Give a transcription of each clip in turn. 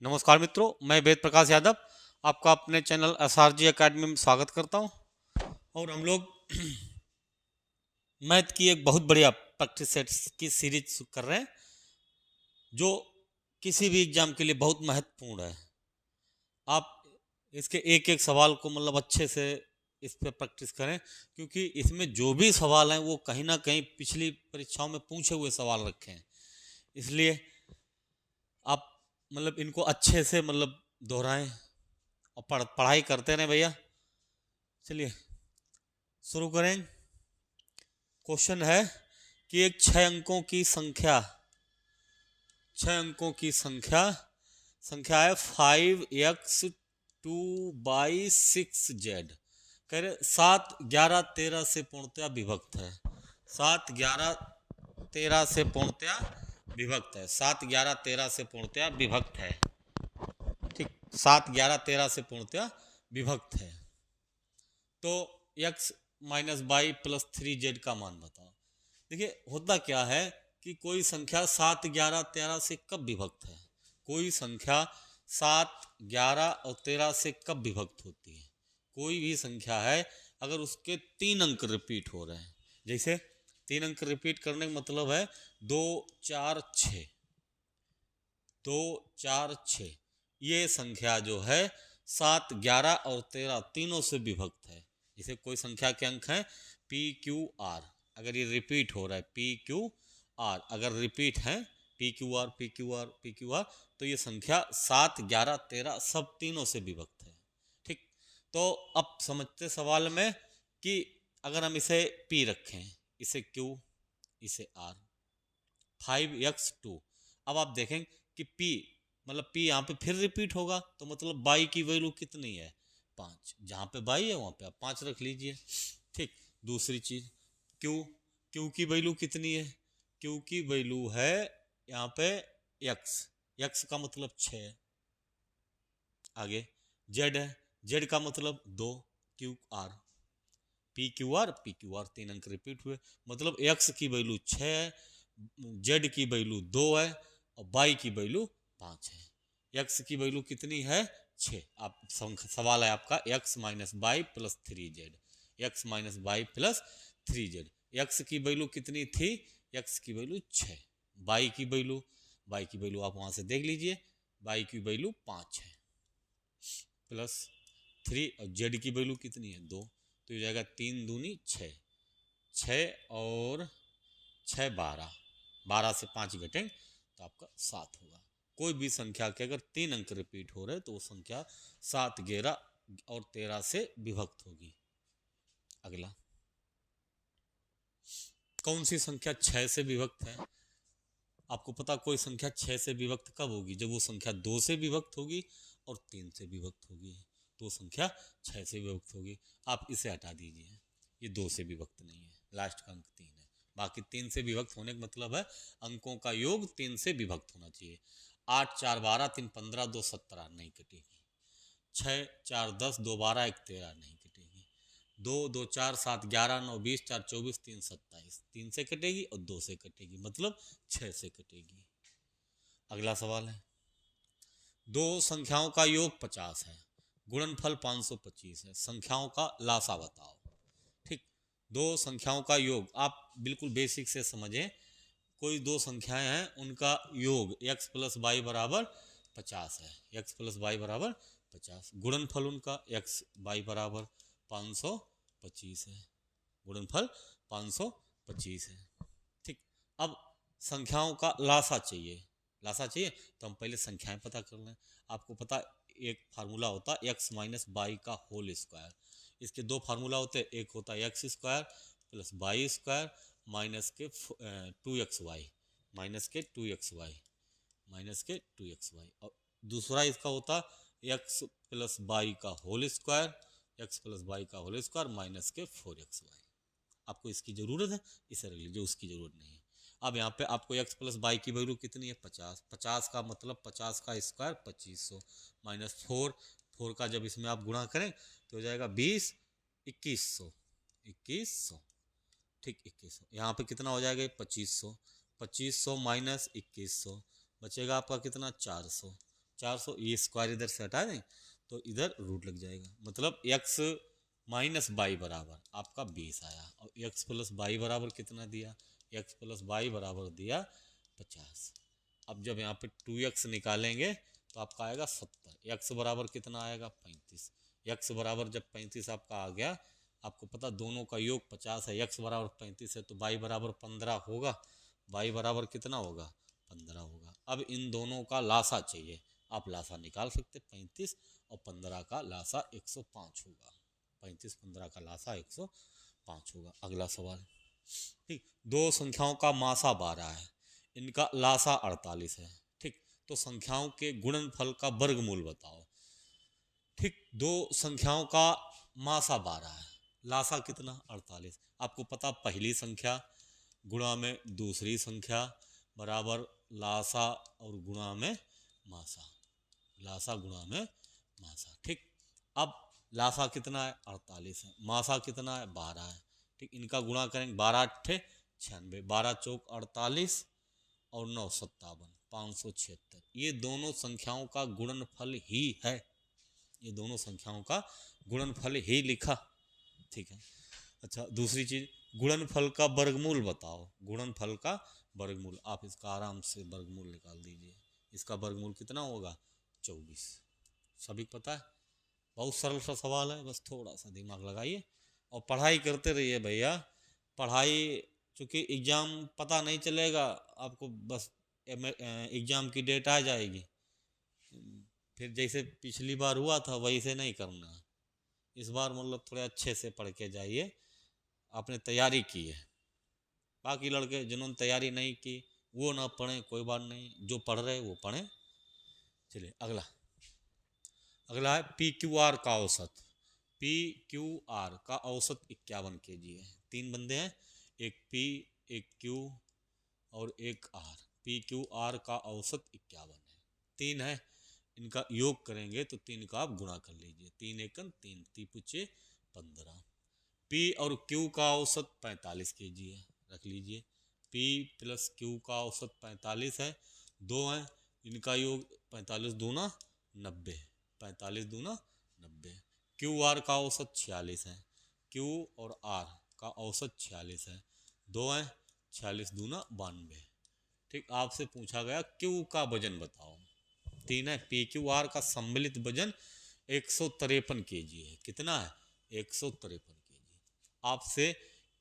नमस्कार मित्रों, मैं वेद प्रकाश यादव आपका अपने चैनल एसआरजी एकेडमी में स्वागत करता हूं। और हम लोग मैथ की एक बहुत बढ़िया प्रैक्टिस सेट्स की सीरीज कर रहे हैं जो किसी भी एग्जाम के लिए बहुत महत्वपूर्ण है। आप इसके एक एक सवाल को मतलब अच्छे से इस पे प्रैक्टिस करें, क्योंकि इसमें जो भी सवाल हैं वो कहीं ना कहीं पिछली परीक्षाओं में पूछे हुए सवाल रखे हैं। इसलिए आप मतलब इनको अच्छे से मतलब दोहराएं और पढ़ाई करते रहें भैया। चलिए शुरू करें। क्वेश्चन है कि एक 6 अंकों की संख्या है 5x2/6z। कह रहे 7, 11, 13 से पूर्णतया विभक्त है। 7, 11, 13 से पूर्णतया विभक्त है। 7, 11, 13 से पूर्णतया विभक्त है। ठीक, 7, 11, 13 से पूर्णतया विभक्त है। तो x minus by plus 3z का मान बताओ। देखिए होता क्या है कि कोई संख्या 7, 11, 13 से कब विभक्त है। कोई संख्या 7, 11 और 13 से कब विभक्त होती है। कोई भी संख्या है अगर उसके 3 अंक रिपीट हो रहे हैं, जैसे 3 अंक रिपीट करने का मतलब है 2, 4, 6, 2, 4, 6, ये संख्या जो है 7, 11 और 13 तीनों से विभक्त है। जैसे कोई संख्या के अंक हैं पी क्यू आर, अगर ये रिपीट हो रहा है पी क्यू आर, अगर रिपीट है p Q R P Q R P Q R, तो ये संख्या 7, 11, 13 सब तीनों से विभक्त है। ठीक, तो अब समझते सवाल में कि अगर हम इसे पी रखें, इसे क्यू, इसे आर, 5x2। अब आप देखें कि p मतलब p यहाँ पे फिर रिपीट होगा, तो मतलब बाई की वैल्यू कितनी है 5। जहाँ पे बाई है वहाँ पे आप 5 रख लीजिए। ठीक, दूसरी चीज q की वैल्यू कितनी है। q की वैल्यू है यहाँ पे x का मतलब 6 है। आगे z है, z का मतलब 2, Q R, P Q R 3 अंक रिपीट हुए, मतलब x की वैल्यू 6 है, z की वैल्यू 2 है और y की वैल्यू 5 है। x की वैल्यू कितनी है 6। आप सवाल है आपका x minus by plus 3z, x minus by plus 3z। x की वैल्यू कितनी थी, x की वैल्यू 6, y की वैल्यू आप वहां से देख लीजिए, y की वैल्यू 5 है प्लस 3, और z की वैल्यू कितनी है 2, तो हो जाएगा 3 दूनी 6, 6 और 6 12, 12 से 5 घटें तो आपका 7 होगा। कोई भी संख्या के अगर 3 अंक रिपीट हो रहे तो वो संख्या 7, 11 और 13 से विभक्त होगी। अगला, कौन सी संख्या 6 से विभक्त है। आपको पता कोई संख्या 6 से विभक्त कब होगी, जब वो संख्या 2 से विभक्त होगी और 3 से विभक्त होगी, तो संख्या 6 से विभक्त होगी। आप इसे हटा दीजिए, ये 2 से विभक्त नहीं है, लास्ट का अंक 3 है। बाकी 3 से विभक्त होने का मतलब है अंकों का योग 3 से विभक्त होना चाहिए। 8, 4, 12, 3, 15, 2, 17 नहीं कटेगी। 6, 4, 10, 2, 12, 1, 13 नहीं कटेगी। 2, 2, 4, 7, 11, 9, 20, 4, 24, 3, 27, 3 से कटेगी और 2 से कटेगी, मतलब 6 से कटेगी। अगला सवाल है, दो संख्याओं का योग 50 है, गुणनफल 525 है, संख्याओं का लासा बताओ। ठीक, दो संख्याओं का योग आप बिल्कुल बेसिक से समझें। कोई दो संख्याएं हैं, उनका योग x प्लस वाई बराबर 50 है, x प्लस वाई बराबर 50, गुणनफल उनका x वाई बराबर 525 है, गुणनफल 525 है। ठीक, अब संख्याओं का लासा चाहिए। तो हम पहले संख्याएं पता कर लें। आपको पता एक फार्मूला होता है एक्स माइनस बाई का होल स्क्वायर। इसके दो फार्मूला होते हैं, एक होता है x square plus by square minus के 2xy, माइनस के 2xy, माइनस के 2xy, और दूसरा इसका होता एक्स प्लस बाई का whole square, x plus y का होल स्क्वायर माइनस के 4xy। आपको इसकी जरूरत है, इसे रख लीजिए, उसकी जरूरत नहीं है। अब यहाँ पे आपको x प्लस बाई की वैल्यू कितनी है 50, 50 का मतलब 50 का स्क्वायर 2500 माइनस 4, 4 का जब इसमें आप गुणा करें तो हो जाएगा 20, 2100, 2100। ठीक, 2100, यहाँ पे कितना हो जाएगा 2500, 2500 माइनस 2100 बचेगा आपका कितना 400, 400, ये स्क्वायर इधर से हटा दें तो इधर रूट लग जाएगा, मतलब x माइनस वाई बराबर आपका 20 आया, और x प्लस वाई बराबर कितना दिया, x प्लस वाई बराबर दिया 50। अब जब यहाँ पे 2x निकालेंगे तो आपका आएगा 70, x बराबर कितना आएगा 35, x बराबर जब 35 आपका आ गया, आपको पता दोनों का योग 50 है, x बराबर 35 है तो y बराबर 15 होगा, y बराबर कितना होगा 15 होगा। अब इन दोनों का लासा चाहिए, आप लासा निकाल सकते, 35 और 15 का लासा 105 होगा, 35-15 का लासा 105 होगा। अगला सवाल, ठीक, दो संख्याओं का मासा 12 है, इनका लासा 48 है, ठीक, तो संख्याओं के गुणनफल का वर्गमूल बताओ। ठीक, दो संख्याओं का मासा 12 है, लासा कितना 48, आपको पता पहली संख्या गुणा में दूसरी संख्या बराबर लासा और गुणा में मासा, लासा गुणा में मासा। ठीक, अब लासा कितना है 48 है, मासा कितना है 12 है, ठीक, इनका गुणा करेंगे 12 8 96, 12 चौक 48 और 9 57, 576, ये दोनों संख्याओं का गुणनफल ही है, ये दोनों संख्याओं का गुणनफल ही लिखा, ठीक है। अच्छा, दूसरी चीज, गुणनफल का वर्गमूल बताओ, गुणनफल का वर्गमूल, आप इसका आराम से वर्गमूल निकाल दीजिए, इसका वर्गमूल कितना होगा 24, सभी को पता है, बहुत सरल सा सवाल है, बस थोड़ा सा दिमाग लगाइए और पढ़ाई करते रहिए भैया, पढ़ाई, चूँकि एग्ज़ाम पता नहीं चलेगा आपको, बस एग्ज़ाम की डेट आ जाएगी, फिर जैसे पिछली बार हुआ था वैसे नहीं करना, इस बार मतलब थोड़े अच्छे से पढ़ के जाइए, आपने तैयारी की है, बाकी लड़के जिन्होंने तैयारी नहीं की वो ना पढ़ें, कोई बात नहीं, जो पढ़ रहे वो पढ़ें। चलिए अगला, अगला है पी क्यू आर का औसत, पी क्यू आर का औसत 51 kg है, तीन बंदे हैं, एक पी एक क्यू और एक आर, पी क्यू आर का औसत 51 है, तीन है, इनका योग करेंगे तो तीन का आप गुणा कर लीजिए, 3 एकन 3 3 पुछे 15, पी और क्यू का औसत 45 kg है, रख लीजिए, पी प्लस क्यू का औसत 45 है, दो हैं, इनका योग 45 दूना 90, 45 दूना 90, क्यू आर का औसत 46 है, क्यू और आर का औसत 46 है, दो हैं, 46 दूना 92, ठीक, आपसे पूछा गया क्यू का वजन बताओ, तीन है, पी क्यू आर का सम्मिलित वजन 153 kg है, कितना है 153 kg, आपसे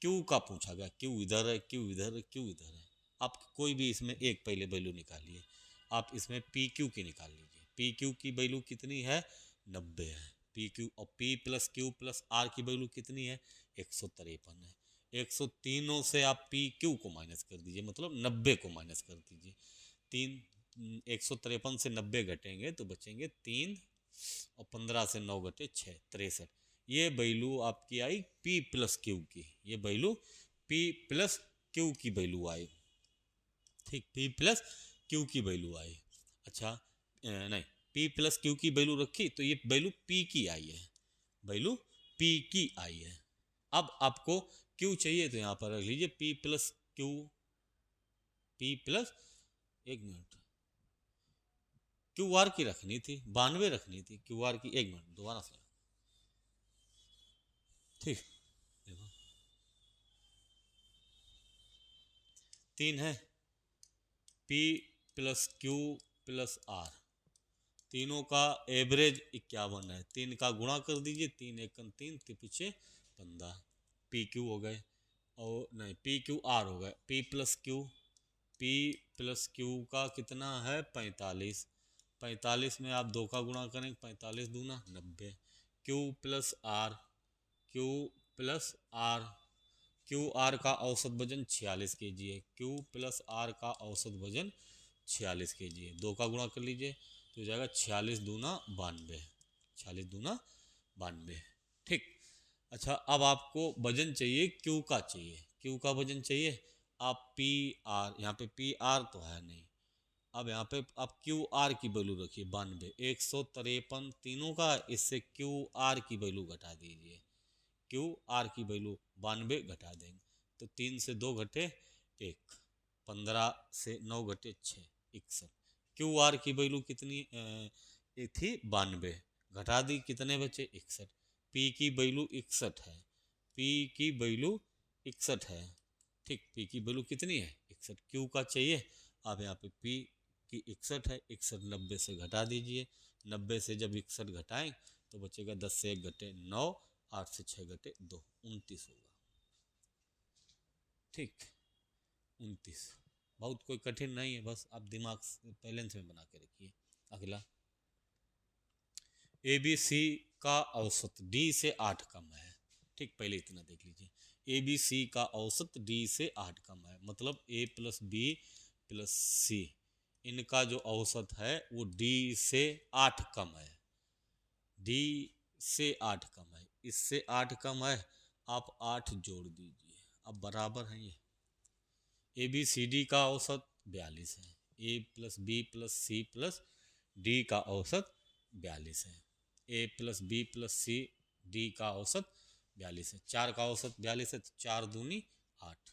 क्यू का पूछा गया, क्यू इधर है, क्यू इधर है, क्यू इधर है, आप कोई भी इसमें एक पहले वैल्यू निकालिए, आप इसमें पी क्यू की निकाल लीजिए, पी क्यू की वैल्यू कितनी है 90 है, पी क्यू और p plus q plus r की वैल्यू कितनी है 153 है, 103 से आप पी क्यू को माइनस कर दीजिए, मतलब 90 को माइनस कर दीजिए, 153 से 90 घटेंगे तो बचेंगे 3 और 15 से 9 घटे 6 63, ये वैल्यू आपकी आई P प्लस क्यू की, ये वैल्यू P प्लस क्यू की वैल्यू आई, ठीक, P प्लस क्यू की वैल्यू आई। अच्छा नहीं, P प्लस क्यू की वैल्यू रखी तो ये वैल्यू P की आई है, वैल्यू P की आई है। अब आपको Q चाहिए तो यहाँ पर रख लीजिए P plus Q, P plus, एक मिनट, क्यू आर की रखनी थी 92 रखनी थी, क्यू आर की, एक मिनट दोबारा से, ठीक, देखो तीन है, P plus q plus r, तीनों का एवरेज 51 है, तीन का गुणा कर दीजिए, 3 एकन 3 पीछे 15, पी क्यू हो गए, और नहीं पी क्यू आर हो गए, P plus Q, P plus Q का कितना है 45, 45 में आप दो का गुणा करेंगे, 45 दूना 90, q plus r, q plus r, q r का औसत वजन 46 kg है, क्यू प्लस आर का औसत वजन 46 kg है, दो का गुणा कर लीजिए तो हो जाएगा 46 दूना 92, 46 दूना 92, ठीक। अच्छा, अब आपको वजन चाहिए क्यू का, चाहिए क्यू का वजन चाहिए, आप पी आर, यहाँ पे पी आर तो है नहीं, अब यहाँ पे आप क्यू आर की वैल्यू रखिए 92, 153 तीनों का, इससे क्यू आर की वैल्यू घटा दीजिए, क्यू आर की वैल्यू 92 घटा देंगे तो 3 से 2 घटे 1, 15 से 9 घटे 6 61, क्यू आर की वैल्यू कितनी थी 92, घटा दी कितने बचे 61। पी की वैल्यू 61 है, पी की वैल्यू 61 है, ठीक, पी की वैल्यू कितनी है 61, क्यू का चाहिए। आप यहाँ पे पी की 61 है, 61 90 से घटा दीजिए, 90 से जब 61 घटाएं तो बचेगा 10 से 1 घटे 9, 8 से 6 घटे 2, 29 होगा, ठीक 29। बहुत कोई कठिन नहीं है, बस आप दिमाग बैलेंस में बना के रखिए। अगला, ए बी सी का औसत डी से 8 कम है, ठीक, पहले इतना देख लीजिए। ए बी सी का औसत डी से 8 कम है, मतलब ए प्लस बी प्लस सी, इनका जो औसत है वो डी से 8 कम है, डी से 8 कम है, इससे 8 कम है, आप 8 जोड़ दीजिए, अब बराबर है ये। ए बी सी डी का औसत 42 है, A plus B plus C plus D का औसत 42 है, A plus B plus C D का औसत 42 है, 4 का औसत 42 है तो 4 दूनी 8,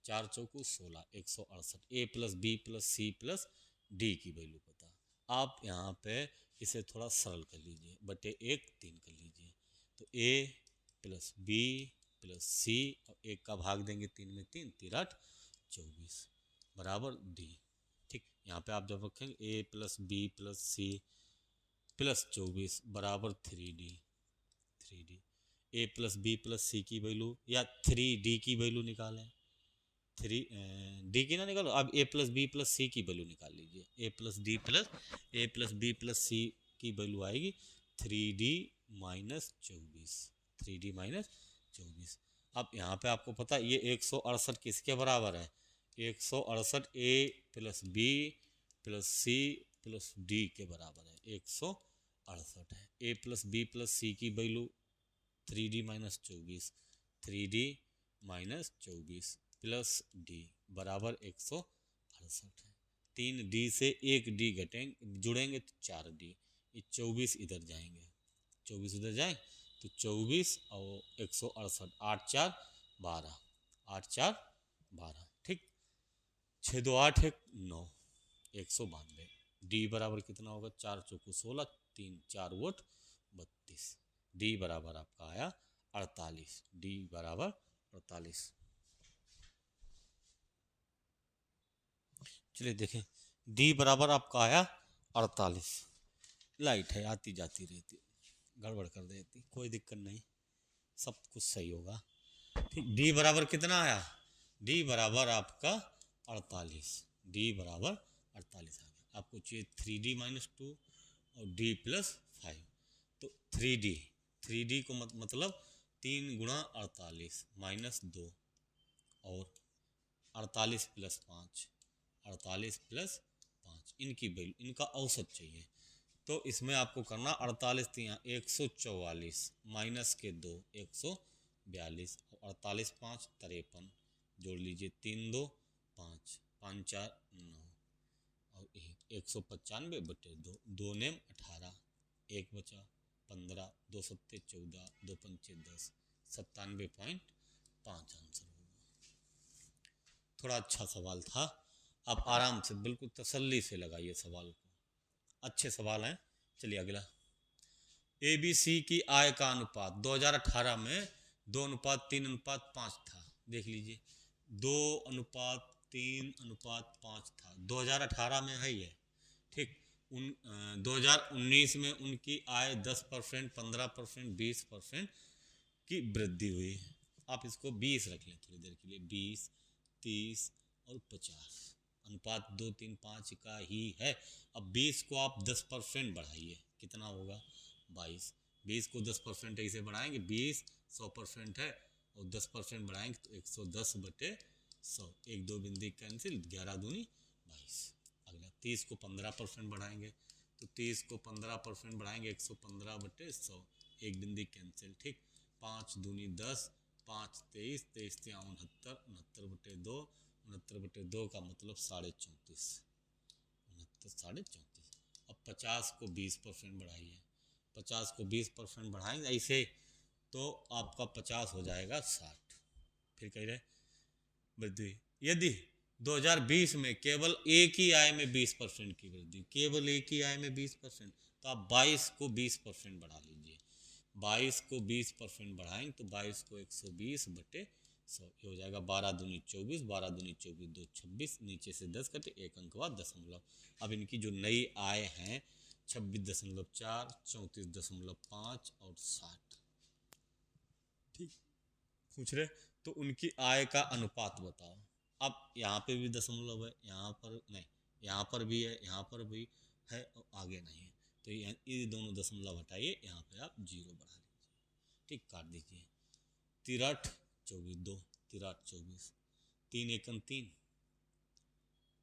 4 चौकू 16, 168। A plus B plus C plus D की वैल्यू पता, आप यहाँ पे इसे थोड़ा सरल कर लीजिए, बटे 1 3 कर लीजिए, तो ए प्लस बी प्लस सी और 1 का भाग देंगे 3 में, 3 3 8 24 बराबर डी, ठीक। यहाँ पे आप जब रखेंगे A plus B plus C plus 24 बराबर 3D, 3D, A plus B plus C की वैल्यू या 3D की वैल्यू निकालें, 3D की ना निकालो, अब ए प्लस बी प्लस सी की वैल्यू निकाल लीजिए, ए प्लस बी प्लस सी की वैल्यू आएगी 3D माइनस 24, 3D माइनस 24। अब यहाँ पे आपको पता है ये 168 किसके बराबर है, 168 A plus B plus C plus D के बराबर है, 168 है। A plus B plus C की value 3D minus 24, 3D minus 24 plus D बराबर 168 है। 3D से 1D घटेंगे जुड़ेंगे तो 4D, ये 24 इधर जाएंगे, 24 इधर जाए तो 24 और 168, 8 4 12, 8 4 12, ठीक, 6 2 8 1 9, 192। डी बराबर कितना होगा, 4 चौकू 16, 3 4 वोट 32, डी बराबर आपका आया 48, डी बराबर 48। चलिए देखें, डी बराबर आपका आया 48। लाइट है आती जाती रहती, गड़बड़ कर देती, कोई दिक्कत नहीं, सब कुछ सही होगा, ठीक। डी बराबर कितना आया, डी बराबर आपका 48, डी बराबर 48 आ गया। आपको चाहिए 3D माइनस 2 और डी प्लस 5, तो 3D को मतलब 3 गुणा 48 माइनस 2 और 48 प्लस 5, 48 प्लस 5, इनकी वैल्यू, इनका औसत चाहिए, तो इसमें आपको करना 48 यहाँ 144 माइनस के 2 142 और 48 5 53, जोड़ लीजिए 3 2 5 5 4 9 और 195 बटे 2, 2 नेम 18, 1 बचा 15, 2 सत्ते 14, 2 पंचे 10, 97.5 आंसर होगा। थोड़ा अच्छा सवाल था, आप आराम से बिल्कुल तसल्ली से लगाइए सवाल को, अच्छे सवाल हैं। चलिए अगला, ए बी सी की आय का अनुपात 2018 में 2:3:5 था, देख लीजिए 2:3:5 था, 2018 में है ये, ठीक। 2019 में उनकी आय 10%, 15%, 20% की वृद्धि हुई, आप इसको 20 रख लें थोड़ी देर के लिए, 20 30 और 50, अनुपात 2:3:5 का ही है। अब 20 को आप 10% बढ़ाइए, कितना होगा 22, 20 को 10% ऐसे बढ़ाएंगे, 20 100% है और 10% बढ़ाएंगे तो 110 बटे 100, 1 2 बिंदी कैंसिल, 11 दूनी 22। अगला 30 को 15% बढ़ाएंगे तो 30 को 15% बढ़ाएंगे 115 बटे 100, 1 बिंदी कैंसिल, ठीक, 5 दूनी 10, 5 23, 23 69, 69 बटे 2, 69 बटे 2 का मतलब 34.5, 69 34। अब 50 को 20% बढ़ाइए, 50 को 20% बढ़ाएंगे ऐसे तो आपका 50 हो जाएगा 60, फिर कह रहे वृद्धि, यदि 2020 में केवल एक ही आय में 20% की वृद्धि, केवल एक ही आय में 20%। तो आप 22 को 20% बढ़ा लीजिए, 22 को 20% बढ़ाएंगे तो 22 को 120/100 ये हो जाएगा 12 दूनी 24, 12 दूनी 24, 2 26, नीचे से 10 कटे, एक अंक बाद दशमलव। अब इनकी जो नई आय है 26.4, 34.5 और 60। ठीक, पूछ रहे तो उनकी आय का अनुपात बताओ। अब यहाँ पे भी दशमलव है, यहाँ पर नहीं, यहाँ पर भी है, यहाँ पर भी है और आगे नहीं है, तो ये दोनों दशमलव हटाइए, यहाँ पे आप 0 बढ़ा लीजिए। ठीक, काट दीजिए। 63 24 2, 63 24, 3 एकम 3,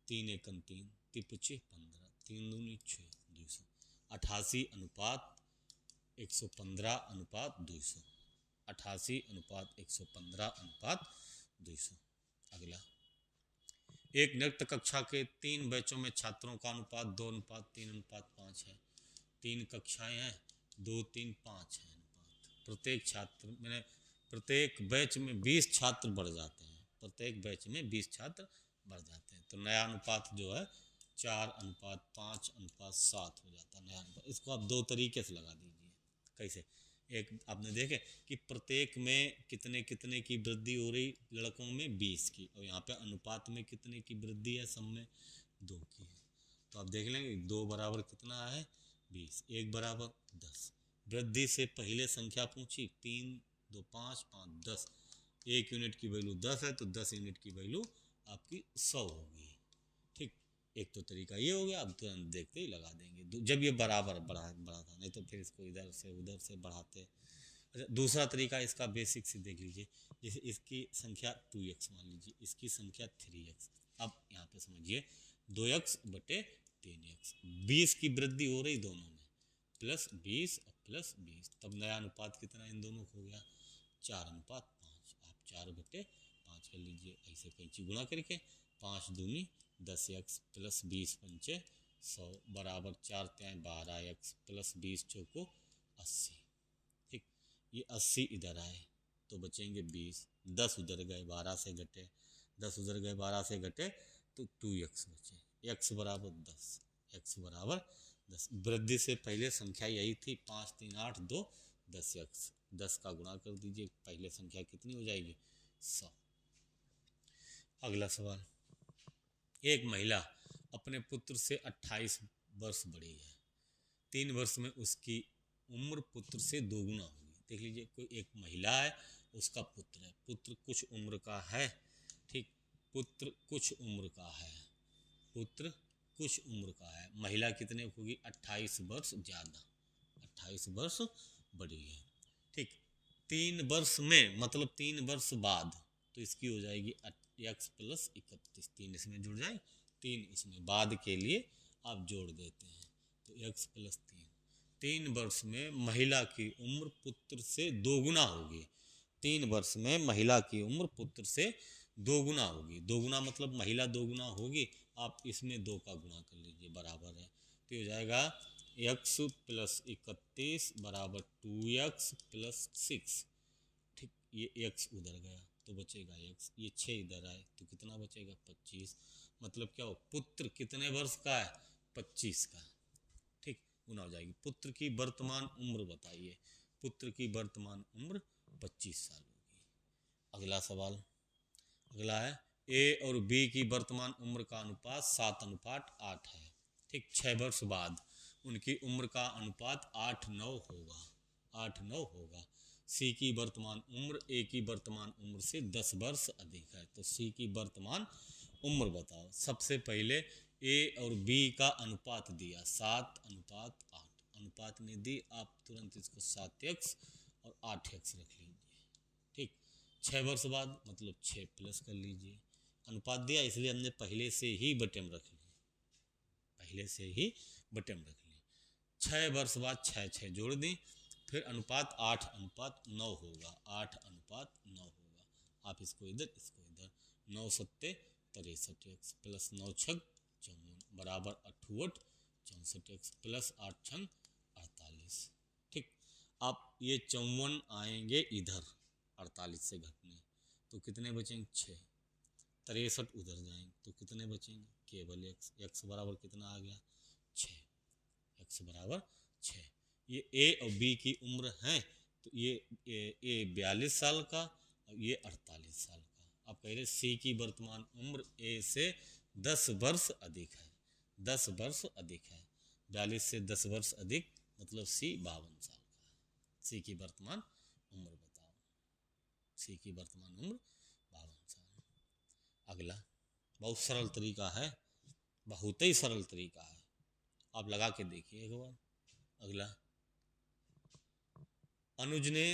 3 एकम 3, 3 पच्चीस 15, 3 दूनी 6, 200। 88:115:200, 88:115:200। अगला, एक नृत्य कक्षा के 3 बैचों में छात्रों का अनुपात 2:3:5 है। 3 कक्षाएं हैं, 2 3 5 है अनुपात। प्रत्येक बैच में 20 छात्र बढ़ जाते हैं, प्रत्येक बैच में 20 छात्र बढ़ जाते हैं, तो नया अनुपात जो है 4:5:7 हो जाता है नया अनुपात। इसको आप दो तरीके से लगा दीजिए। कैसे? एक आपने देखे कि प्रत्येक में कितने कितने की वृद्धि हो रही, लड़कों में 20 की, और यहाँ पे अनुपात में कितने की वृद्धि है, सब में 2 की है। तो आप देख लेंगे 2 बराबर कितना है 20, 1 बराबर 10। वृद्धि से पहले संख्या पूछी 3 2 5 5 10, 1 यूनिट की वैल्यू 10 है तो 10 यूनिट की वैल्यू आपकी 100 होगी। ठीक, एक तो तरीका ये हो गया, अब तुरंत देखते ही लगा देंगे जब ये बराबर बढ़ा था, नहीं तो फिर इसको इधर से उधर से बढ़ाते। अच्छा, दूसरा तरीका इसका बेसिक से देख लीजिए, जैसे इसकी संख्या 2x मान लीजिए, इसकी संख्या 3x। अब यहाँ पे समझिए 2x/3x, 20 की वृद्धि हो रही दोनों में, +20 और +20, तब नया अनुपात कितना इन दोनों को हो गया 4:5। आप 4/5 कर लीजिए, ऐसे कैंची गुणा करके, 5 दूनी 10x + 20 पंचे 100 बराबर 4 3 12x + 20 चौको 80। ठीक, ये 80 इधर आए तो बचेंगे 20, 10 उधर गए 12 से घटे, 10 उधर गए 12 से घटे तो 2x बचे, x बराबर 10, x बराबर 10। वृद्धि से पहले संख्या यही थी 5 3 8 2 10x, 10 का गुणा कर दीजिए, पहले संख्या कितनी हो जाएगी 100। अगला सवाल, एक महिला अपने पुत्र से 28 वर्ष बड़ी है, 3 वर्ष में उसकी उम्र पुत्र से दोगुना होगी। देख लीजिए, कोई एक महिला है, उसका पुत्र है, पुत्र कुछ उम्र का है। ठीक, पुत्र कुछ उम्र का है, पुत्र कुछ उम्र का है, महिला कितने होगी 28 वर्ष ज़्यादा, 28 वर्ष बड़ी है। ठीक, 3 वर्ष में मतलब 3 वर्ष बाद, तो इसकी हो जाएगी x + 31, 3 इसमें जुड़ जाए, 3 इसमें बाद के लिए आप जोड़ देते हैं, तो x + 3, 3 वर्ष में महिला की उम्र पुत्र से दोगुना होगी। 3 वर्ष में महिला की उम्र पुत्र से दोगुना होगी, दोगुना मतलब महिला दोगुना होगी, आप इसमें 2 का गुणा कर लीजिए, बराबर है, तो हो जाएगा x + 31 बराबर 2x + 6। ठीक, ये x उधर गया तो बचेगा x, ये 6 इधर आए तो कितना बचेगा 25। मतलब क्या हो, पुत्र कितने वर्ष का है 25 का। ठीक, गुना हो जाएगी। पुत्र की वर्तमान उम्र बताइए, पुत्र की वर्तमान उम्र 25 साल होगी। अगला सवाल, अगला है ए और बी की वर्तमान उम्र का अनुपात 7:8 है। ठीक, 6 वर्ष बाद उनकी उम्र का अनुपात 8:9 होगा, 8:9 होगा। सी की वर्तमान उम्र ए की वर्तमान उम्र से 10 वर्ष अधिक है, तो सी की वर्तमान उम्र बताओ। सबसे पहले ए और बी का अनुपात दिया 7:8, अनुपात में दी, आप तुरंत इसको 7x और 8x रख लीजिए। ठीक, 6 वर्ष बाद मतलब 6 प्लस कर लीजिए, अनुपात दिया इसलिए हमने पहले से ही बटन रख ली, पहले से ही बटन रख ली। 6 वर्ष बाद 6 6 जोड़ दी, फिर अनुपात 8:9 होगा, 8:9 होगा। आप इसको इधर इसको इधर, 9 7 63x + 9 6 54 बराबर 68 64x + 8 6 48। ठीक, आप ये 54 आएंगे इधर 48 से घटने, तो कितने बचेंगे 6, 63 उधर जाएंगे तो कितने बचेंगे, केवल x। x बराबर कितना आ गया, 6। x बराबर 6। ये ए और बी की उम्र है, तो ये ए 42 साल का और ये 48 साल का। आप कह रहे सी की वर्तमान उम्र ए से 10 वर्ष अधिक है, 10 वर्ष अधिक है। 42 से 10 वर्ष अधिक मतलब सी 52 साल का है। सी की वर्तमान उम्र बताओ, सी की वर्तमान उम्र 52 साल। अगला बहुत सरल तरीका है, बहुत ही सरल तरीका है, आप लगा के देखिए एक बार। अगला, अनुज ने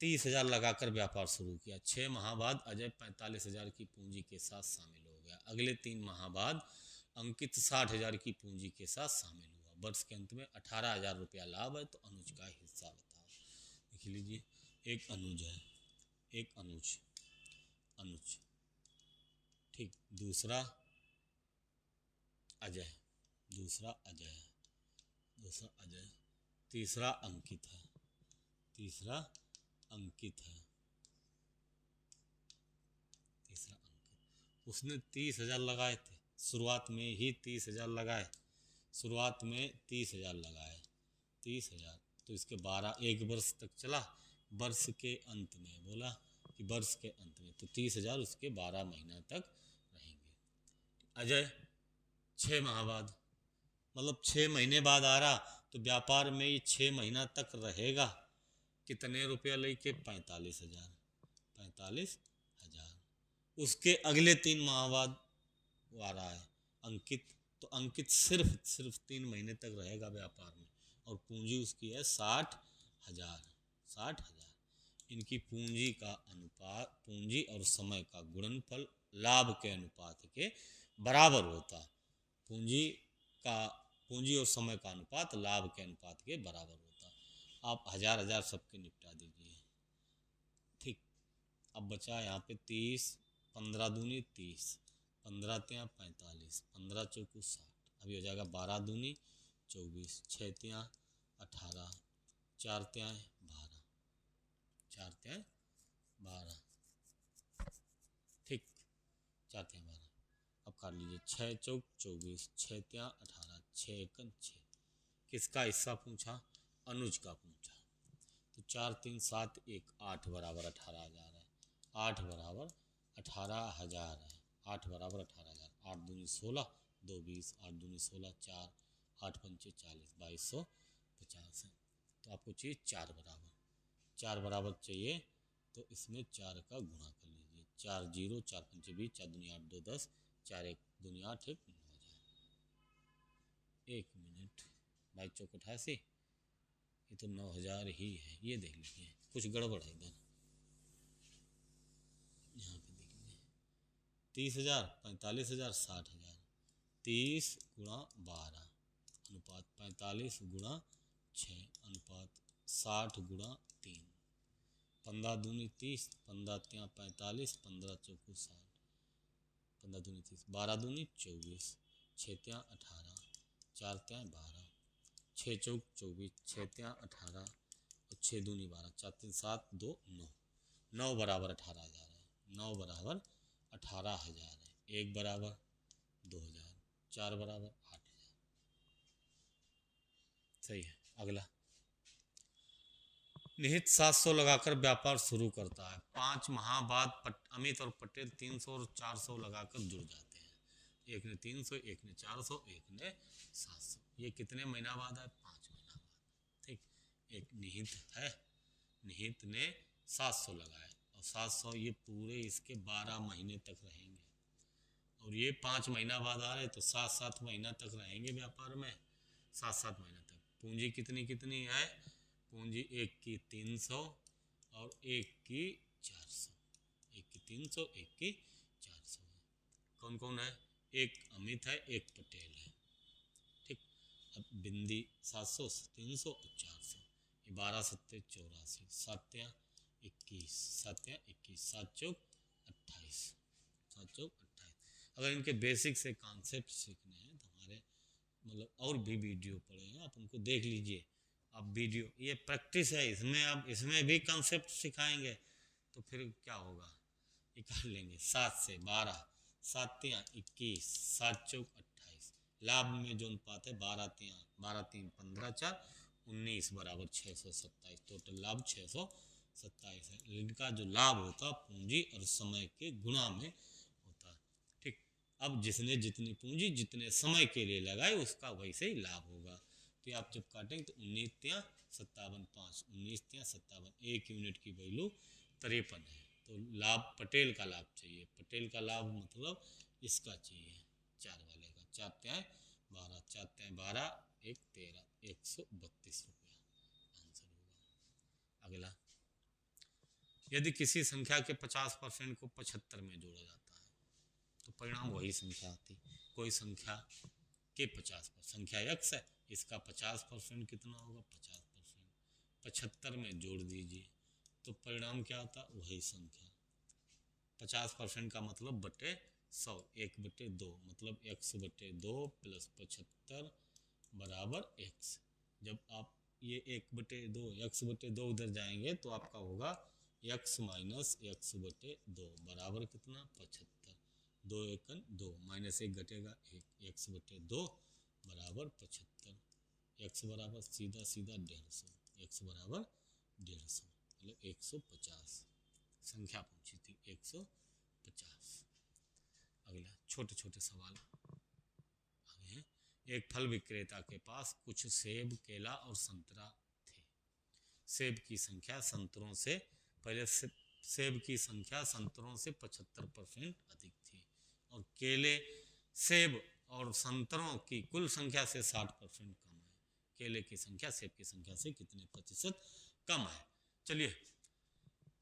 30,000 लगाकर व्यापार शुरू किया। 6 माह बाद अजय 45,000 की पूंजी के साथ शामिल हो गया। अगले 3 माह बाद अंकित 60,000 की पूंजी के साथ शामिल हुआ। वर्ष के अंत में 18,000 रुपया लाभ है, तो अनुज का हिस्सा बताओ। देख लीजिए, एक अनुज है, एक अनुज, अनुज, ठीक, दूसरा अजय, दूसरा अजय, दूसरा अजय, तीसरा अंकित है, तीसरा अंकित है, तीसरा अंकित। उसने 30,000 लगाए थे, शुरुआत में ही 30,000 लगाए, शुरुआत में 30,000 लगाए, 30,000, तो इसके 12 एक वर्ष तक चला। वर्ष के अंत में बोला कि वर्ष के अंत में, तो 30,000 उसके 12 महीना तक रहेंगे। अजय 6 माह बाद, मतलब 6 महीने बाद आ रहा, तो व्यापार में ये 6 महीना तक रहेगा। कितने रुपया लेके, 45,000, 45,000। उसके अगले 3 माह बाद वो आ रहा है अंकित, तो अंकित सिर्फ 3 महीने तक रहेगा व्यापार में, और पूंजी उसकी है 60,000, 60,000। इनकी पूंजी का अनुपात, पूंजी और समय का गुणनफल लाभ के अनुपात के बराबर होता। पूंजी का, पूंजी और समय का अनुपात लाभ के अनुपात के बराबर होता। आप 1000 सबके निपटा दीजिए, ठीक। अब बचा यहाँ पे 30, 15 दूनी 30, 15 त्या 45, 15 चौकू 60। अभी हो जाएगा 12 दूनी 24, 6 त्या 18, 4 त्या 12, 4 त्या 12, ठीक, 4 त्या 12। अब काट लीजिए, 6 चौक 24, 6 त्या 18, 6 एकन 6। किसका हिस्सा पूछा, अनुज का पूछा। तो 4 3 7 1 8 बराबर 18,000 है, 8 बराबर 18,000 है, 8 बराबर 18,000। 8 दूनी 16, 2 20, 8 दूनी 16, 4 8 पंचे 40, 2250 है। तो आपको चाहिए 4 बराबर, 4 बराबर चाहिए, तो इसमें 4 का गुणा कर लीजिए। 4 0, 4 पंचे 20, 4 दूनी 8, 2 10, 4 1 दूनी 8, 1 9,000। 1 मिनट, 22 चौक 88, ये तो 9,000 ही है। ये देख लीजिए, कुछ गड़बड़ है इधर, यहाँ पे देख लीजिए। 30,000, 45,000, 60,000। 30 गुणा 12 अनुपात 45 गुणा 6 अनुपात 60 गुणा 3। 15 दूनी 30, 15 त्या 45, 15 चौकू 60, 15 दूनी 30, 12 दूनी 24, 6 त्या 18, 4 त्या 12, 6 चौक 24, 6 त्या 18 और 6 दूनी 12, 4 3 7 2 9, 9 बराबर 18,000 है, 9 बराबर 18,000 है। 1 बराबर 2,000, 4 बराबर 8,000। सही है। अगला, निहित 700 लगाकर व्यापार शुरू करता है। 5 माह बाद अमित और पटेल 300 और 400 लगाकर जुड़ जाते हैं। एक ने 300, एक ने 400, एक ने 700। ये कितने महीना बाद है, 5 महीना बाद, ठीक। एक निहित है, निहित ने 700 लगाए, और 700 ये पूरे इसके 12 महीने तक रहेंगे, और ये 5 महीना बाद आ रहे, तो 7-7 महीना तक रहेंगे व्यापार में, 7-7 महीना तक। पूंजी कितनी कितनी है, पूंजी एक की 300 और एक की 400, एक की 300, एक की 400 है। कौन कौन है, एक अमित है, एक पटेल है, ठीक। अब बिंदी 700, 300 और 400, ये 12 सत्ते 84, 7 त्या 21, 7 त्या 21, 7 चौक 28, 7 चौक 28। अगर इनके बेसिक से कॉन्सेप्ट सीखने हैं तो हमारे मतलब और भी वीडियो पड़े हैं, आप उनको देख लीजिए। अब वीडियो ये प्रैक्टिस है, इसमें अब इसमें भी कॉन्सेप्ट सिखाएंगे, तो फिर क्या होगा, ये कर लेंगे। 7 से 12, 7 तियां 21, 7 चौक 28। लाभ में जो अनुपात है 12 तियां 12 3 15 4 19 बराबर 627। टोटल लाभ 627 है। इनका जो लाभ होता पूंजी और समय के गुणा में होता है। ठीक, अब जिसने जितनी पूंजी जितने समय के लिए लगाई उसका वैसे ही लाभ होगा। तो आप जब काटेंगे तो 19 तियां 57 5, 19 तियां 57, 1 यूनिट की वैल्यू 53 है। तो लाभ पटेल का लाभ चाहिए। पटेल का लाभ मतलब इसका चाहिए, 4 वाले का। 4 तियां 12, 4 तियां 12, 1 13, 132 रुपया आंसर होगा। अगला, यदि किसी संख्या के 50% को 75 में जोड़ा जाता है तो परिणाम वही संख्या आती। कोई संख्या के 50%, संख्या x है, इसका 50% कितना होगा 50%, 75 में जोड़ दीजिए तो परिणाम क्या आता, वही संख्या। 50% का मतलब बटे 100, 1/2 मतलब x/2 प्लस 75 बराबर x। जब आप ये 1/2 x/2 उधर जाएंगे तो आपका होगा x माइनस x/2 बराबर कितना 75। 2 एकन 2 माइनस 1 घटेगा 1, x/2 बराबर 75। x बराबर सीधा सीधा 150, x बराबर 150 मतलब 150 संख्या पूछी थी 150। अगला, छोटे छोटे सवाल आगे हैं। एक फल विक्रेता के पास कुछ सेब, केला और संतरा थे। सेब की संख्या संतरों से पहले सेब की संख्या संतरों से 75% अधिक थी और केले, सेब और संतरों की कुल संख्या से 60% कम है। केले की संख्या सेब की संख्या से कितने प्रतिशत कम है। चलिए,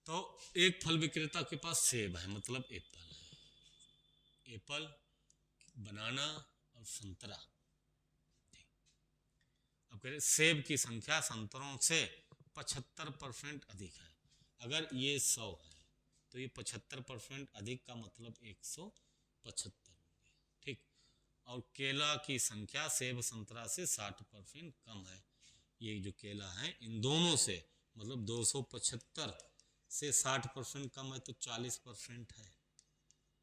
तो एक फल विक्रेता के पास सेब है मतलब एप्पल है, एप्पल, बनाना और संतरा। अब कह रहे सेब की संख्या संतरों से 75% अधिक है। अगर ये 100 है तो ये 75% अधिक का मतलब 175 हो गया। ठीक, और केला की संख्या सेब संतरा से 60% कम है। ये जो केला है इन दोनों से मतलब 275 से 60% कम है तो 40% है।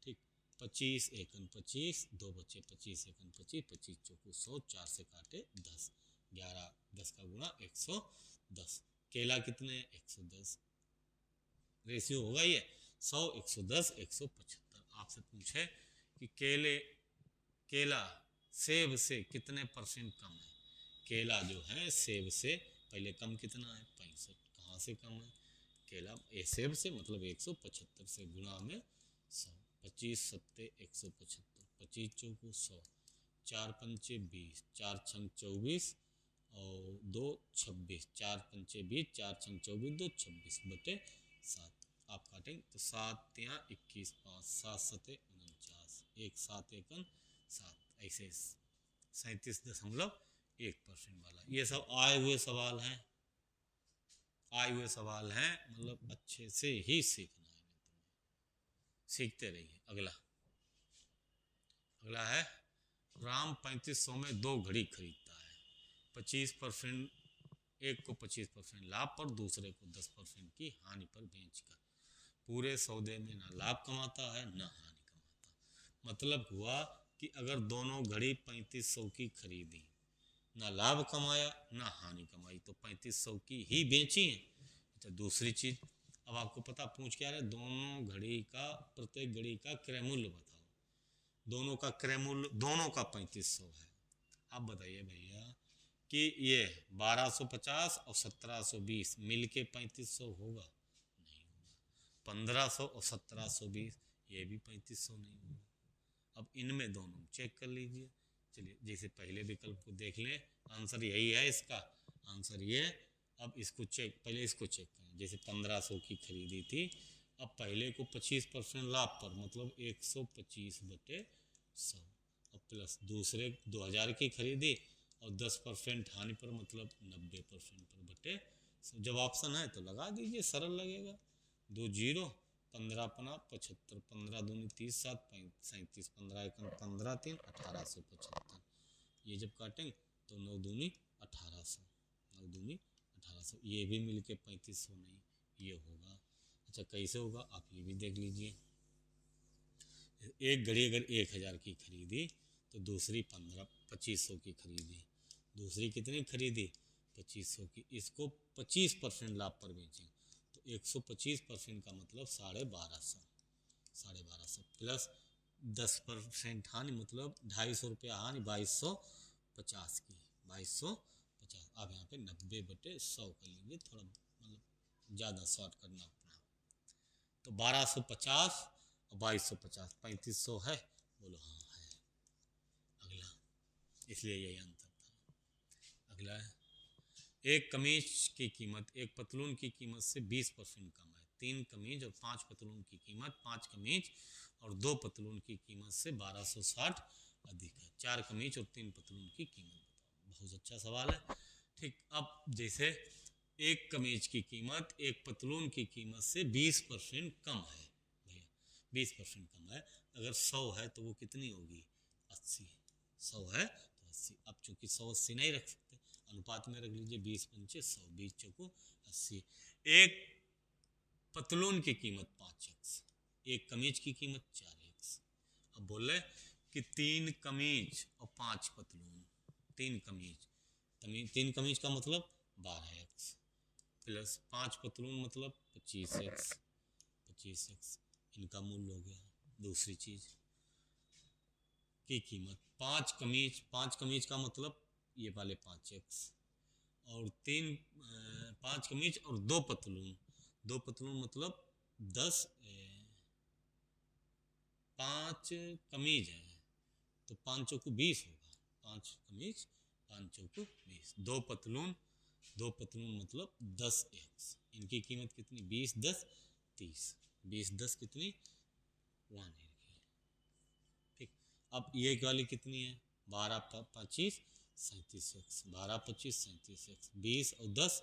ठीक, 25 एकन 25, 2 बचे 25 एकन 25, 25 चौको 100, 4 से काटे 10, 11, 10 का गुणा 110। केला कितने 110, रेशियो होगा ये 100 110 175। आपसे पूछे कि केला सेब से कितने % कम है। केला जो है सेब से पहले कम कितना है 65, कहाँ से कम है केला सेब से मतलब 175 से गुणा में 100, 25 सत्ते 175, 25 चौको 100, 4 पंचे 20, 4 छंग 24 और 2 26, 4 पंचे 20, 4 छंग 24, 2 26 बटे 7। आप काटेंगे तो 7 तियां 21, 5 7 सते 49, 1 7 एकन 7, ऐसे 37.1% वाला। ये सब आए हुए सवाल हैं, आए हुए सवाल हैं, मतलब अच्छे से ही सीखना है तुम्हें, सीखते रहिए। अगला, अगला है राम 3500 में 2 घड़ी खरीदता है। 25%, एक को 25% लाभ पर, दूसरे को 10% की हानि पर बेचकर पूरे सौदे में ना लाभ कमाता है ना हानि कमाता। मतलब हुआ कि अगर दोनों घड़ी 3500 की खरीदी, ना लाभ कमाया ना हानि कमाई, तो 3500 की ही बेची है। अच्छा, दूसरी चीज, अब आपको पता पूछ क्या रहे, दोनों घड़ी का प्रत्येक घड़ी का क्रय मूल्य बताओ। दोनों का क्रय मूल्य दोनों का 3500 है। अब बताइए भैया कि ये 1250 और 1720 मिल के 3500 होगा, नहीं होगा। 1500 और 1720 ये भी 3500 नहीं होगा। अब इनमें दोनों चेक कर लीजिए। चलिए, जैसे पहले विकल्प को देख लें, आंसर यही है इसका, आंसर ये। अब इसको चेक, पहले इसको चेक करें। जैसे 1500 की खरीदी थी, अब पहले को 25% लाभ पर मतलब 125 बटे 100, और प्लस दूसरे 2000 की खरीदी और 10% हानि पर मतलब 90% पर बटे 100। जब ऑप्शन है तो लगा दीजिए, सरल लगेगा। 2 जीरो, 15 पना 75, 15 दूनी 30, 7 37, 15 एकन 15 3 1875। ये जब काटेंगे तो 9 दूनी 1800, 9 दूनी 1800, ये भी मिलके 3500 नहीं, ये होगा। अच्छा, कैसे होगा आप ये भी देख लीजिए। एक घड़ी अगर 1000 की खरीदी तो दूसरी 2500 की खरीदी, दूसरी कितनी खरीदी 2500 की, इसको 25% लाभ पर बेचें तो 125% का मतलब 1250, 1250 प्लस 10% हानि मतलब 250 हानि 2250 की, 2250। अब यहाँ पे 90/100 कर लीजिए, थोड़ा मतलब ज़्यादा शॉर्ट करना अपना, तो 1250 और 2250 3500 है, बोलो हाँ है। अगला, इसलिए यही अंतर था। अगला है, एक कमीज की कीमत एक पतलून की कीमत से 20% कम है। 3 कमीज और 5 पतलून की कीमत 5 कमीज और 2 पतलून की कीमत से 1260 अधिक है। 4 कमीज और 3 पतलून की कीमत बताओ। बहुत अच्छा सवाल है। ठीक, अब जैसे एक कमीज की कीमत एक पतलून की कीमत से 20% कम है भैया, 20% कम है। अगर 100 है तो वो कितनी होगी 80, 100 है तो 80। अब चूंकि 100 80 नहीं रख सकते, अनुपात में रख लीजिए, 20 पंचे 100, 20 चौको 80। एक पतलून की कीमत 5x, एक कमीज की कीमत 4x। अब बोल रहे कि 3 कमीज और 5 पतलून, 3 कमीज, 3 कमीज का मतलब 12x प्लस 5 पतलून मतलब 25x, 25x इनका मूल्य हो गया। दूसरी चीज की कीमत 5 कमीज का मतलब ये वाले 5x और 5 कमीज और 2 पतलून, 2 पतलून मतलब 10, 5 कमीज है तो 5 चौको 20 होगा, 5 कमीज 5 चौको 20, 2 पतलून, 2 पतलून मतलब 10x, इनकी कीमत कितनी 20 10 30, 20 10 कितनी 1 ठीक। अब ये वाली कितनी है 12 25 37x, 12 25 37x, 20 और 10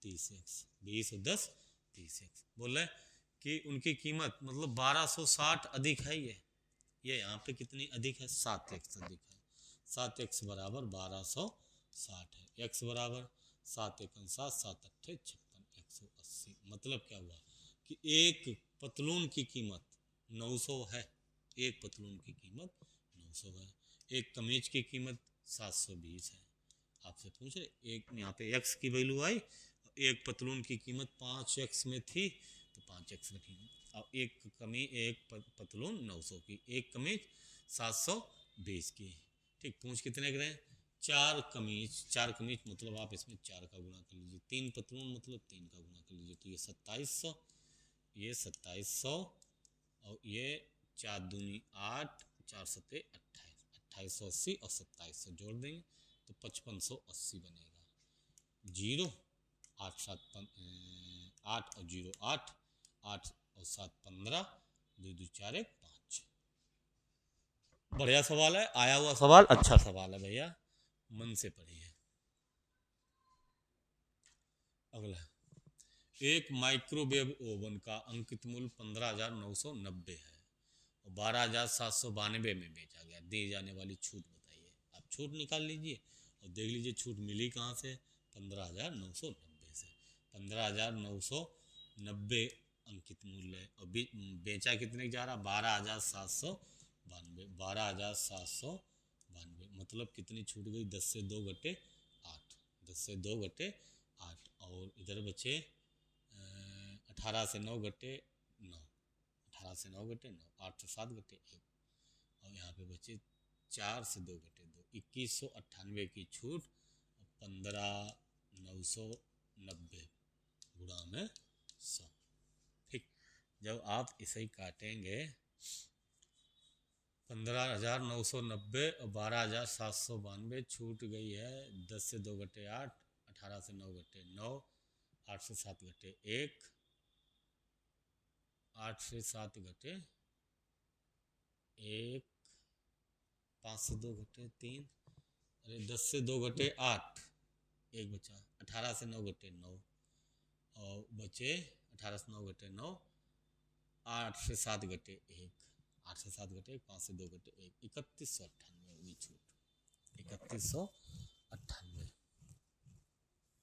30x, 20 और 10 30x। बोल रहे कि उनकी कीमत मतलब 1260 अधिक है। ये यहाँ पे कितनी अधिक है 7x अधिक है, 7x बराबर 1260 है। x बराबर 7 1 7 7 8 56 180। मतलब क्या हुआ कि एक पतलून की कीमत 900 है, एक पतलून की कीमत 900 है, एक कमीज की कीमत 720 है। आपसे पूछ रहे एक यहाँ पे x की वैल्यू आई, एक पतलून की कीमत 5x में थी तो 5x रखी, अब एक पतलून 900 की, एक कमीज 720 की। ठीक, पूछ कितने के रहे 4 कमीज, 4 कमीज मतलब आप इसमें 4 का गुणा कर लीजिए, 3 पतलून मतलब 3 का गुणा कर लीजिए, तो ये 2700, ये 2700 और ये 4 दूनी 8, 4 सत्ते 28, 2880 और 2700 जोड़ देंगे तो 5580 बनेगा। 0 8 7 8 और 0 8, 8 और 7 15, 2 2 4 1 5। बढ़िया सवाल है, आया हुआ सवाल, अच्छा सवाल है भैया, मन से पढ़िए। अगला, एक माइक्रोवेव ओवन का अंकित मूल्य 15,990 है और 12,792 में बेचा गया। दी जाने वाली छूट बताइए। आप छूट निकाल लीजिए और देख लीजिए छूट मिली कहाँ से 15,990 से। 15,990 अंकित मूल्य है और बेचा कितने जा रहा 12,792, 12,792 मतलब कितनी छूट गई 10 से 2 घटे 8, 10 से 2 घटे 8 और इधर बचे 18 से 9 घटे 9, 18 से 9 घटे 9, 8 से 7 घटे 1 और यहाँ पे बचे 4 से 2 घटे 2, 2198 की छूट 15,990 गुणा में 100। ठीक, जब आप इसे ही काटेंगे 15,990 और 12,792 छूट गई है 10 से 2 घटे 8, 18 से 9 घटे 9, 8 से 7 घटे 1, 8 से 7 घटे 1, 5 से 2 घटे 3, अरे 10 से 2 घटे 8, 1 बचा, 18 से 9 घटे 9 और बचे 18 से 9 घटे 9, 8 से 7 घटे 1, 8 से 7 घटे 1, 5 से 2 घटे 1, 3198 होगी छूट, 3198।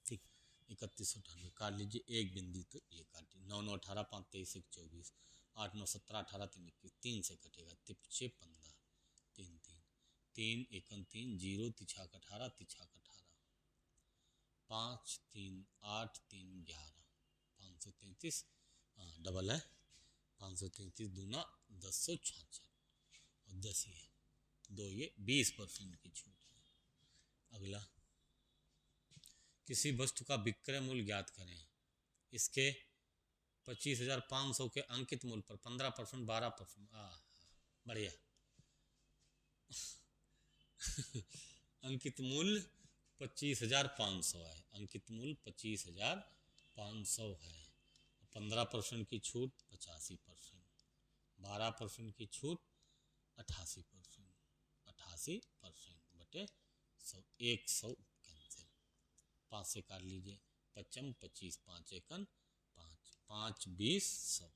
ठीक, 3198 काट लीजिए, एक बिंदी तो ये काटिए, 9 9 18 5 23 1 24, 8 9 17 18 3 21, 3 से कटेगा, 6 15, 3 3 3 एकम 3 0 तिछाक 18 तिछाक 18, 5 3 8 3 11, 533, हाँ डबल है, 533 दूना 1066 और 10 ये 2 ये 20% की छूट है। अगला, किसी वस्तु का विक्रय मूल्य ज्ञात करें, इसके 25,500 के अंकित मूल्य पर 15% 12%, बढ़िया अंकित मूल्य 25,500 है, अंकित मूल्य 25,500 है, 15% की छूट 85%, 12% की छूट 88%, 88% बटे 100, 100 कैंसिल, 5 से काट लीजिए, 55 25 5 एकन 5 5 20 100,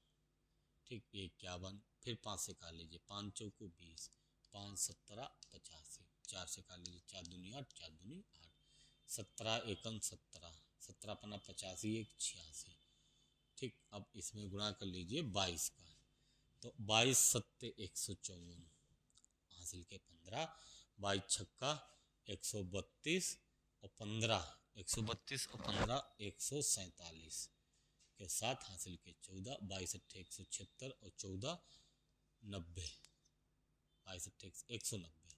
ठीक 51, फिर 5 से काट लीजिए, 5 चौको 20, 5 17 85, 4 से काट लीजिए, 4 दूनी 8 4 दूनी 8, 17 एकम 17, 17 पन्ना 85 1 86, ठीक। अब इसमें गुणा कर लीजिए 22 का, तो 22 सत्ते 154, हासिल के 15, 22 छक्का 132 और 15 132 और 15 147 के साथ हासिल के 14, 22 अट्ठे 176 और 14 90, 22 अट्ठे 190,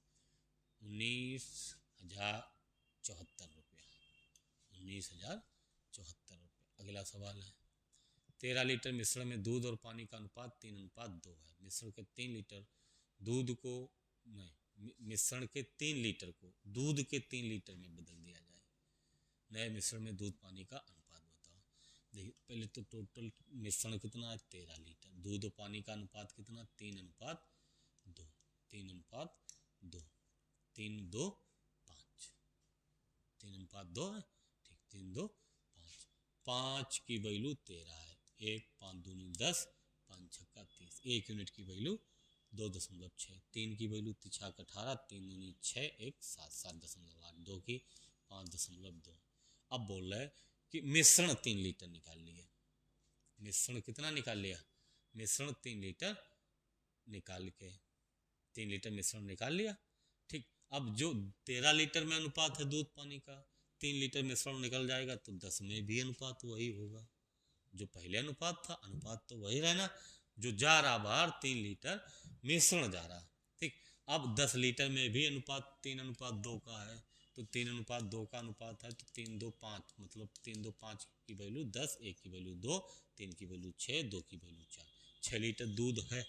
19,074 रुपया, 19,074 रुपया। अगला सवाल है, 13 लीटर मिश्रण में दूध और पानी का अनुपात 3:2 है। मिश्रण के 3 लीटर दूध को नहीं मिश्रण के 3 लीटर को दूध के 3 लीटर में बदल दिया जाए, नए मिश्रण में दूध पानी का अनुपात बताओ। देखिए पहले तो टोटल मिश्रण कितना है 13 लीटर, दूध और पानी का अनुपात कितना 3:2, 3:2, 3:2 5, 3:2 है, ठीक 3:2 5, 5 की वैल्यू 13 है, 1 5 दूनी 10, 5 छक्का 30, 1 यूनिट की वैल्यू 2.6, 3 की वैल्यू तिछाक 18, 3 दूनी 6 1 7 7.8, 2 की 5.2। अब बोल रहा है कि मिश्रण 3 लीटर निकाल लिए, मिश्रण कितना निकाल लिया, मिश्रण 3 लीटर निकाल के 3 लीटर मिश्रण निकाल लिया, ठीक। अब जो 13 लीटर में अनुपात है दूध पानी का, 3 लीटर मिश्रण निकल जाएगा तो 10 में भी अनुपात वही होगा, जो पहले अनुपात था अनुपात तो वही रहना, जो जा रहा बाहर 3 लीटर मिश्रण जा रहा, ठीक। अब 10 लीटर में भी अनुपात 3:2 का है, तो 3:2 का अनुपात है तो 3:2 5, मतलब 3:2 5 की वैल्यू 10, 1 की वैल्यू 2, 3 की वैल्यू 6, 2 की वैल्यू 4, 6 लीटर दूध है,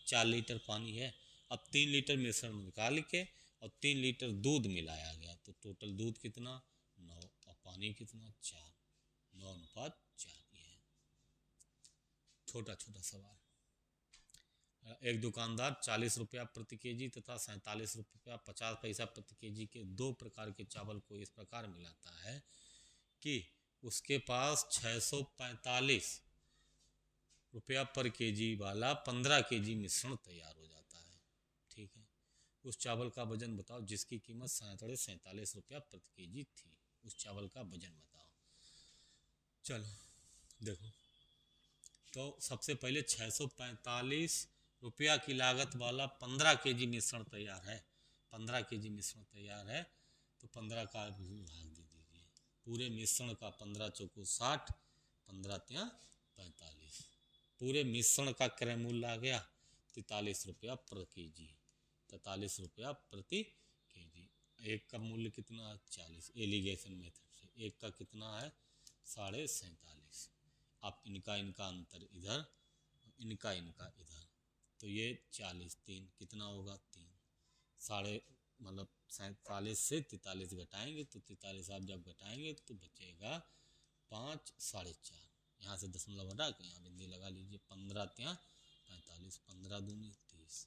4 लीटर पानी है। अब 3 लीटर मिश्रण निकाल के और 3 लीटर दूध मिलाया गया तो टोटल दूध कितना 9 और पानी कितना 4, 9:4। ये है छोटा छोटा सवाल। एक दुकानदार 40 रुपया प्रति केजी तथा 47 रुपया 50 पैसा प्रति केजी के 2 प्रकार के चावल को इस प्रकार मिलाता है कि उसके पास 645 रुपया पर केजी वाला 15 केजी मिश्रण तैयार हो जाता है, ठीक है। उस चावल का वजन बताओ जिसकी कीमत 47 रुपया प्रति केजी थी, उस चावल का वजन बताओ। चलो देखो, तो सबसे पहले 645 रुपया की लागत वाला 15 केजी मिश्रण तैयार है, 15 केजी मिश्रण तैयार है, तो 15 का भाग दे दीजिए, पूरे मिश्रण का 15 चौको 60, 15 त्या 45, पूरे मिश्रण का क्रय मूल्य आ गया 43 रुपया प्रति केजी, 43 रुपया प्रति केजी। एक का मूल्य कितना 40, एलिगेशन मेथड से एक का कितना है 47.5, आप इनका अंतर इधर, इनका इधर, तो ये 40 3 कितना होगा 3, साढ़े मतलब 47 से 43 घटाएंगे तो 43 आप जब घटाएंगे तो बचेगा 5 4.5, यहाँ से दशमलव हटा के यहाँ बिंदी लगा लीजिए, 15 त्या 45, 15 दूनी 30,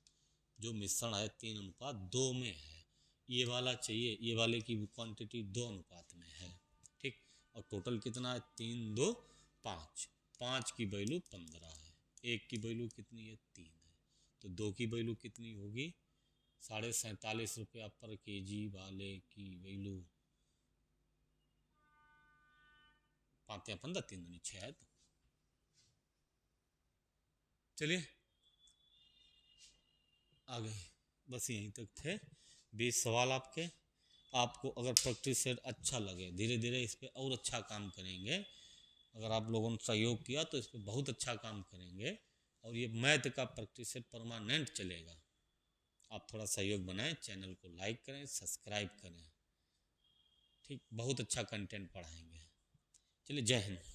जो मिश्रण है 3:2 में है, ये वाला चाहिए, ये वाले की क्वांटिटी 2 अनुपात में है, ठीक। और टोटल कितना है 3 2 5, 5 की वैल्यू 15 है, 1 की वैल्यू कितनी है 3 है, तो 2 की वैल्यू कितनी होगी 47.5 रुपया पर केजी वाले की वैल्यू 5 या 15, 3 दूनी 6 है, तो चलिए आगे, बस यहीं तक थे 20 सवाल आपके। आपको अगर प्रैक्टिस सेट अच्छा लगे, धीरे धीरे इस पर और अच्छा काम करेंगे। अगर आप लोगों ने सहयोग किया तो इस पर बहुत अच्छा काम करेंगे और ये मैथ का प्रैक्टिस सेट परमानेंट चलेगा। आप थोड़ा सहयोग बनाएं, चैनल को लाइक करें, सब्सक्राइब करें। ठीक, बहुत अच्छा कंटेंट पढ़ाएंगे। चलिए, जय हिंद।